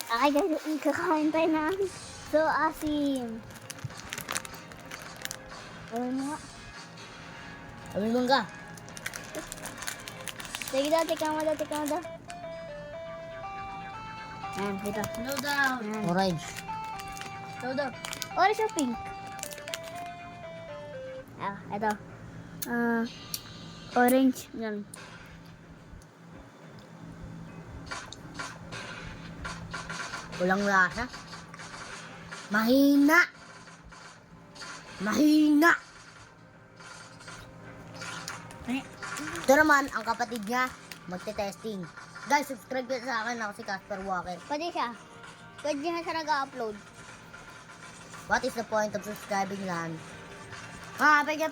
Okay guys, kakain tayo na. So, asim. Gawin mo nga. Sabi mo nga. Sige daw, tika mo daw. Ayan, dito. No doubt. Ayan. Orange. No doubt. Orange o pink? Ito. Orange. Yan. Walang lasa. Mahina. Ito naman, ang kapatid niya, magte-testing. Guys, subscribe kayo sa akin. Ako si Casper Walker. Pwede siya. Pwede na siya nag-upload. What is the point of subscribing lan? Pega.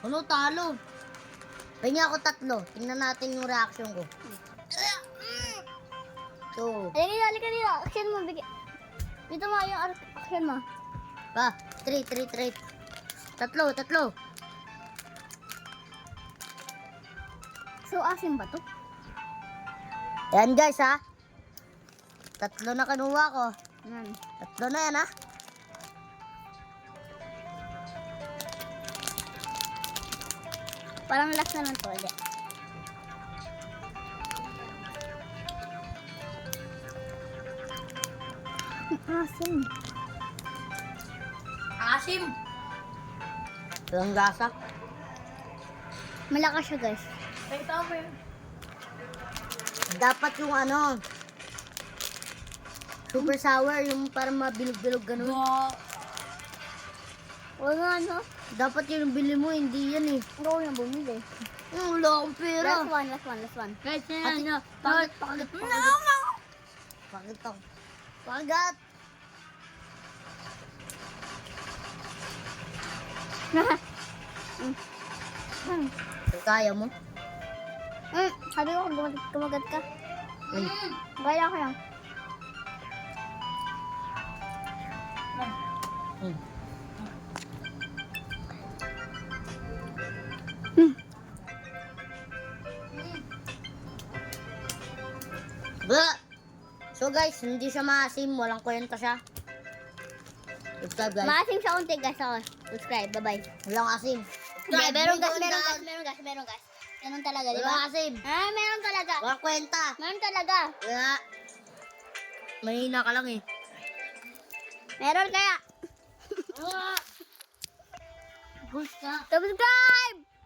Ano, talo? Penya ako 3. Tingnan natin yung reaction ko. So, Halika dito. Action mo, bigyan. Dito mo yung action mo. Straight. 3. So, asim ba to? Yan guys ha. 3 na kanuha ko. Yan. 3 na yan ha. Parang last na lang to. Hindi. Asim. Asim. Walang gasa. Malakas siya guys. Ito mo yun. Dapat yung ano, super sour, yung parang mabilog-bilog ganun. Wala ano. Dapat yung bili mo, hindi yan eh. Hindi ko yung bumili. Wala akong pera. Last one. Guys, Ate, yan. Pagat. Pagat. Kaya mo? Sabi ko, kumagat ka. Kaya ko yan. Ba! So guys, hindi siya maasim, walang kwenta siya. Subscribe guys. Maasim siya unti guys. Ako. Subscribe. Bye-bye. Walang asim. Hindi, meron gas. guys. Meron talaga, di Walang ba? asim. Meron talaga. Walang kwenta. Meron talaga. Kaya, mahina ka lang eh. Meron kaya. Gusto. Subscribe!